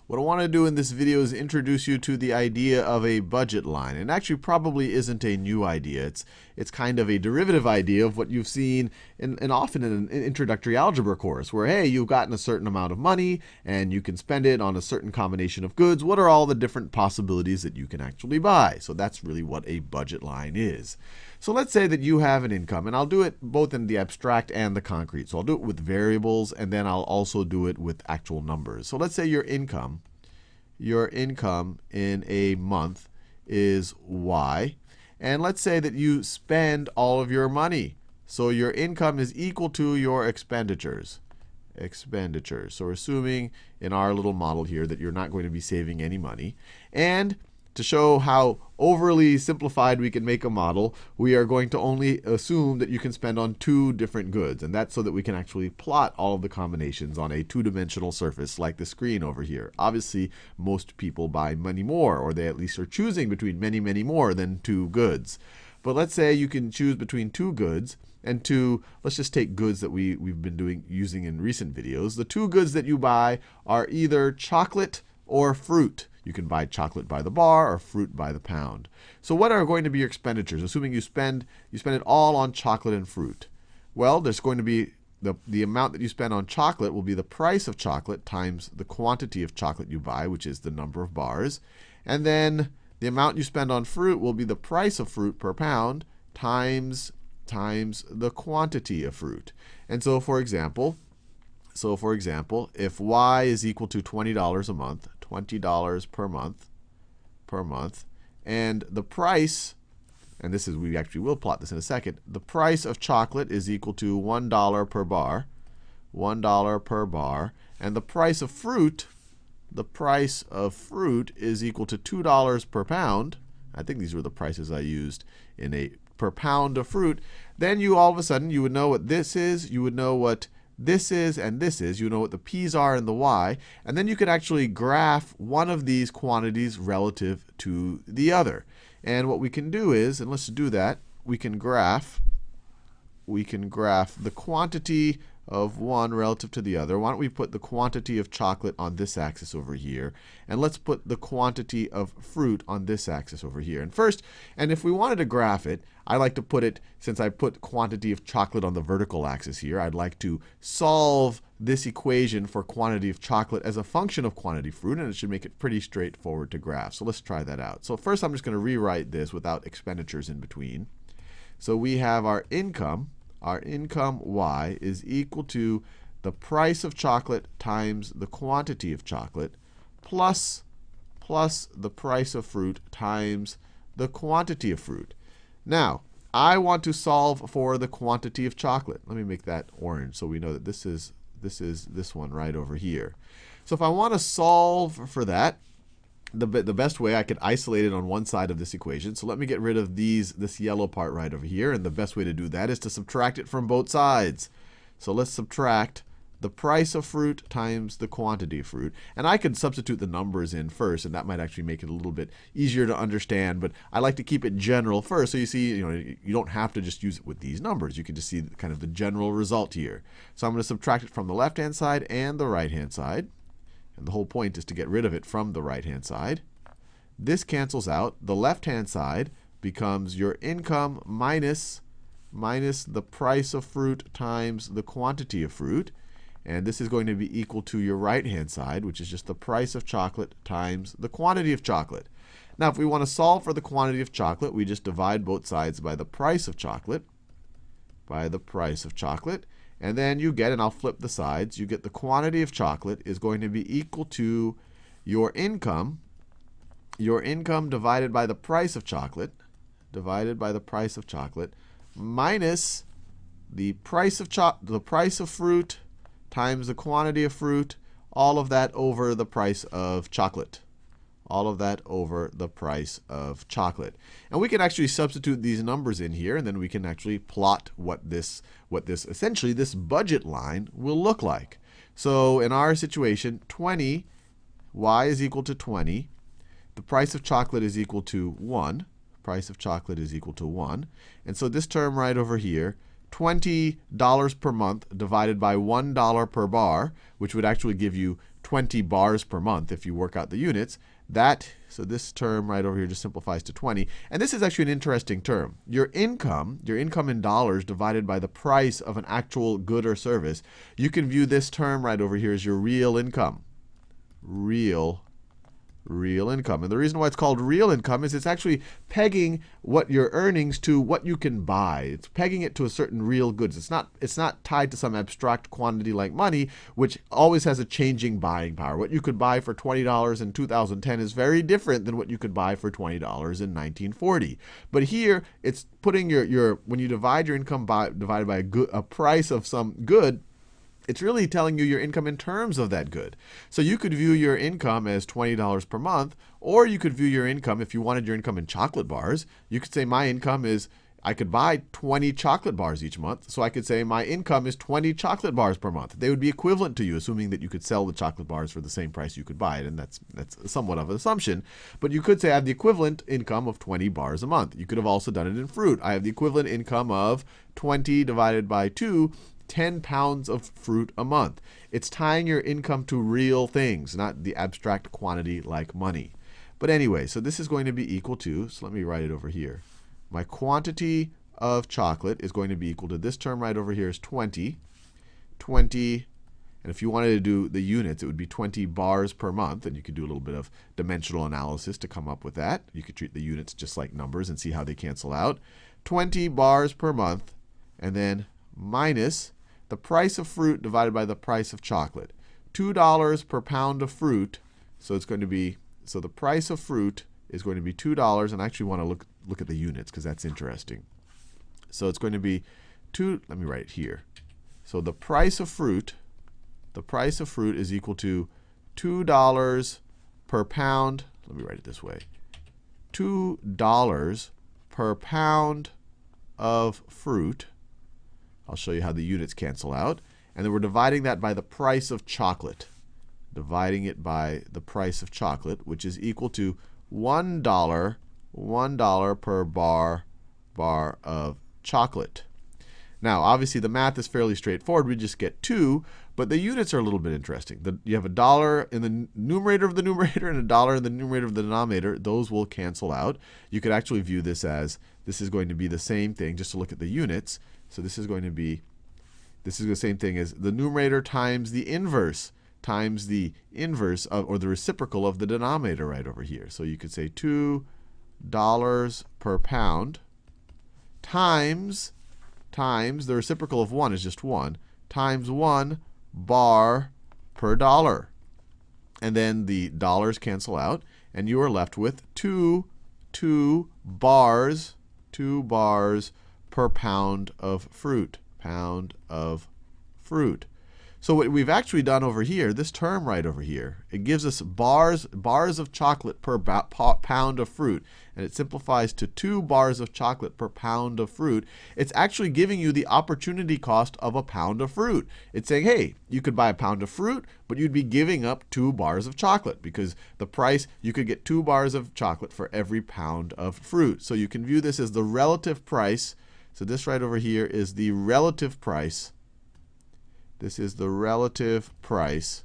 What I want to do in this video is introduce you to the idea of a budget line. And actually probably isn't a new idea. It's kind of a derivative idea of what you've seen and often in an introductory algebra course where, hey, you've gotten a certain amount of money and you can spend it on a certain combination of goods. What are all the different possibilities that you can actually buy? So that's really what a budget line is. So let's say that you have an income, and I'll do it both in the abstract and the concrete. So I'll do it with variables, and then I'll also do it with actual numbers. So let's say your income in a month is Y. And let's say that you spend all of your money. So your income is equal to your expenditures. So we're assuming in our little model here that you're not going to be saving any money. And to show how overly simplified we can make a model, we are going to only assume that you can spend on two different goods. And that's so that we can actually plot all of the combinations on a two-dimensional surface like the screen over here. Obviously, most people buy many more, or they at least are choosing between many, many more than two goods. But let's say you can choose between two goods and let's just take goods that we've been using in recent videos. The two goods that you buy are either chocolate or fruit. You can buy chocolate by the bar or fruit by the pound. So what are going to be your expenditures, assuming you spend it all on chocolate and fruit? Well, there's going to be the amount that you spend on chocolate will be the price of chocolate times the quantity of chocolate you buy, which is the number of bars. And then the amount you spend on fruit will be the price of fruit per pound times the quantity of fruit. And so for example, if Y is equal to $20 a month, $20 per month, and the price, and we actually will plot this in a second, the price of chocolate is equal to $1 per bar, and the price of fruit is equal to $2 per pound. I think these were the prices I used per pound of fruit. Then all of a sudden, you would know what this is, you would know what this is, and this is. You know what the p's are and the y. And then you could actually graph one of these quantities relative to the other. And what we can do is, and let's do that, we can graph the quantity of one relative to the other. Why don't we put the quantity of chocolate on this axis over here, and let's put the quantity of fruit on this axis over here. And if we wanted to graph it, I like to put it, since I put quantity of chocolate on the vertical axis here, I'd like to solve this equation for quantity of chocolate as a function of quantity of fruit, and it should make it pretty straightforward to graph. So let's try that out. So first, I'm just going to rewrite this without expenditures in between. So we have our income Y is equal to the price of chocolate times the quantity of chocolate plus the price of fruit times the quantity of fruit. Now, I want to solve for the quantity of chocolate. Let me make that orange so we know that this is this one right over here. So if I want to solve for that, the best way, I could isolate it on one side of this equation. So let me get rid of this yellow part right over here. And the best way to do that is to subtract it from both sides. So let's subtract the price of fruit times the quantity of fruit. And I could substitute the numbers in first, and that might actually make it a little bit easier to understand. But I like to keep it general first. So you see, you don't have to just use it with these numbers. You can just see kind of the general result here. So I'm going to subtract it from the left-hand side and the right-hand side. And the whole point is to get rid of it from the right-hand side. This cancels out. The left-hand side becomes your income minus the price of fruit times the quantity of fruit. And this is going to be equal to your right-hand side, which is just the price of chocolate times the quantity of chocolate. Now, if we want to solve for the quantity of chocolate, we just divide both sides by the price of chocolate, And then you get, and I'll flip the sides, you get the quantity of chocolate is going to be equal to your income divided by the price of chocolate, minus the price of fruit times the quantity of fruit, all of that over the price of chocolate. And we can actually substitute these numbers in here, and then we can actually plot what essentially this budget line will look like. So in our situation, Y is equal to 20. The price of chocolate is equal to 1. And so this term right over here, $20 per month divided by $1 per bar, which would actually give you 20 bars per month if you work out the units. So this term right over here just simplifies to 20. And this is actually an interesting term. Your income in dollars divided by the price of an actual good or service, you can view this term right over here as your real income. Real income. And the reason why it's called real income is it's actually pegging what your earnings to what you can buy. It's pegging it to a certain real goods. It's not tied to some abstract quantity like money, which always has a changing buying power. What you could buy for $20 in 2010 is very different than what you could buy for $20 in 1940. But here, it's putting when you divide your income divided by a price of some good, it's really telling you your income in terms of that good. So you could view your income as $20 per month, or you could view your income, if you wanted your income in chocolate bars, you could say my income is, I could buy 20 chocolate bars each month, so I could say my income is 20 chocolate bars per month. They would be equivalent to you, assuming that you could sell the chocolate bars for the same price you could buy it, and that's somewhat of an assumption. But you could say I have the equivalent income of 20 bars a month. You could have also done it in fruit. I have the equivalent income of 20 divided by 2, 10 pounds of fruit a month. It's tying your income to real things, not the abstract quantity like money. But anyway, so this is going to be equal to, so let me write it over here. My quantity of chocolate is going to be equal to this term right over here is 20. 20, and if you wanted to do the units, it would be 20 bars per month, and you could do a little bit of dimensional analysis to come up with that. You could treat the units just like numbers and see how they cancel out. 20 bars per month, and then minus the price of fruit divided by the price of chocolate. $2 per pound of fruit, so it's going to be, so the price of fruit is going to be $2, and I actually want to look at the units because that's interesting. So it's going to be let me write it here. So the price of fruit is equal to $2 per pound. Let me write it this way. $2 per pound of fruit. I'll show you how the units cancel out. And then we're dividing that by the price of chocolate. Dividing it by the price of chocolate, which is equal to $1 per bar of chocolate. Now, obviously, the math is fairly straightforward. We just get 2, but the units are a little bit interesting. You have $1 in the numerator of the numerator and $1 in the numerator of the denominator. Those will cancel out. You could actually view this as this is going to be the same thing, just to look at the units. So this is the same thing as the numerator times the inverse of, or the reciprocal of the denominator right over here. So you could say $2 per pound times the reciprocal of 1 is just 1, times 1 bar per dollar. And then the dollars cancel out, and you are left with 2 bars per pound of fruit. So what we've actually done over here, this term right over here, it gives us bars of chocolate per pound of fruit. And it simplifies to 2 bars of chocolate per pound of fruit. It's actually giving you the opportunity cost of a pound of fruit. It's saying, hey, you could buy a pound of fruit, but you'd be giving up 2 bars of chocolate, because the price, you could get 2 bars of chocolate for every pound of fruit. So you can view this as the relative price. So this right over here is the relative price. This is the relative price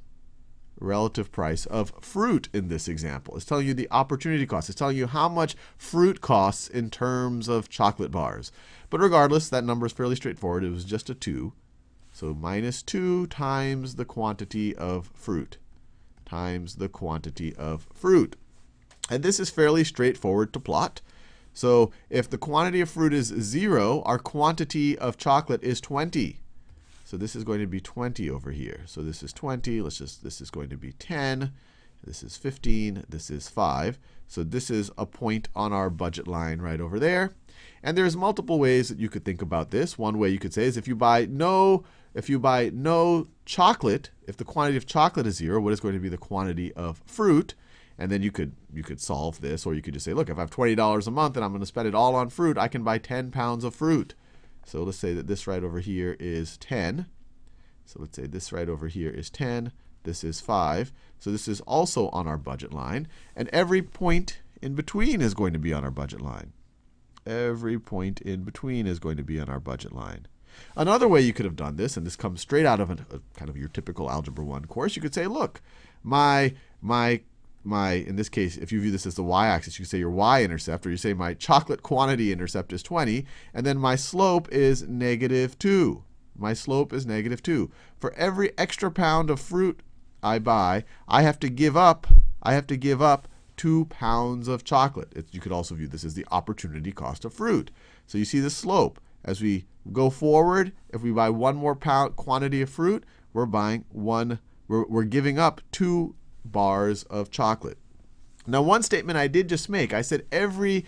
of fruit in this example. It's telling you the opportunity cost. It's telling you how much fruit costs in terms of chocolate bars. But regardless, that number is fairly straightforward. It was just a 2. So minus 2 times the quantity of fruit. And this is fairly straightforward to plot. So if the quantity of fruit is 0, our quantity of chocolate is 20. So this is going to be 20 over here. So this is 20. This is going to be 10. This is 15. This is 5. So this is a point on our budget line right over there. And there's multiple ways that you could think about this. One way you could say is if you buy no chocolate, if the quantity of chocolate is 0, what is going to be the quantity of fruit? And then you could solve this, or you could just say, look, if I have $20 a month and I'm going to spend it all on fruit, I can buy 10 pounds of fruit. So let's say that this right over here is 10. So let's say this right over here is 10. This is 5. So this is also on our budget line. And every point in between is going to be on our budget line. Every point in between is going to be on our budget line. Another way you could have done this, and this comes straight out of kind of your typical Algebra 1 course, you could say, look, in this case, if you view this as the y-axis, you could say your y-intercept, or you say my chocolate quantity intercept is 20, and then my slope is -2. My slope is -2. For every extra pound of fruit I buy, I have to give up 2 pounds of chocolate. You could also view this as the opportunity cost of fruit. So you see the slope. As we go forward, if we buy 1 more pound quantity of fruit, we're giving up 2 bars of chocolate. Now, one statement I did just make, I said every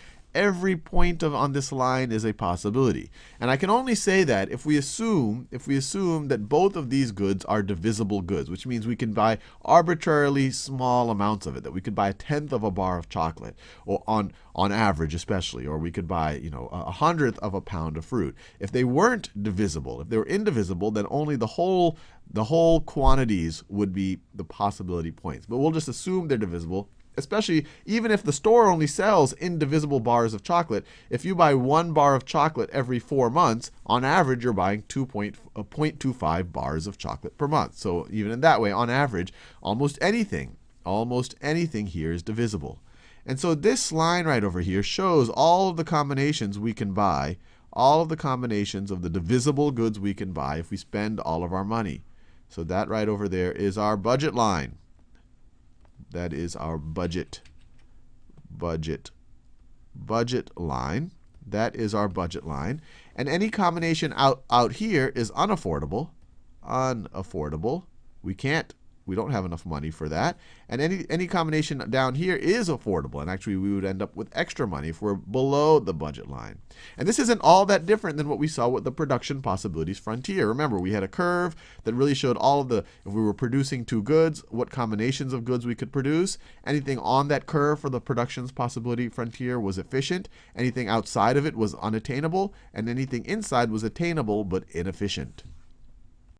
point on this line is a possibility. And I can only say that if we assume that both of these goods are divisible goods, which means we can buy arbitrarily small amounts of it, that we could buy 1/10 of a bar of chocolate, or on average especially, or we could buy 1/100th of a pound of fruit. If they weren't divisible, if they were indivisible, then only the whole quantities would be the possibility points. But we'll just assume they're divisible. Especially, even if the store only sells indivisible bars of chocolate, if you buy 1 bar of chocolate every 4 months, on average, you're buying 0.25 bars of chocolate per month. So even in that way, on average, almost anything here is divisible. And so this line right over here shows all of the combinations we can buy, all of the combinations of the divisible goods we can buy if we spend all of our money. So that right over there is our budget line. That is our budget line. That is our budget line. And any combination out here is unaffordable. We don't have enough money for that. And any combination down here is affordable. And actually, we would end up with extra money if we're below the budget line. And this isn't all that different than what we saw with the production possibilities frontier. Remember, we had a curve that really showed all of if we were producing 2 goods, what combinations of goods we could produce. Anything on that curve for the productions possibility frontier was efficient. Anything outside of it was unattainable. And anything inside was attainable but inefficient.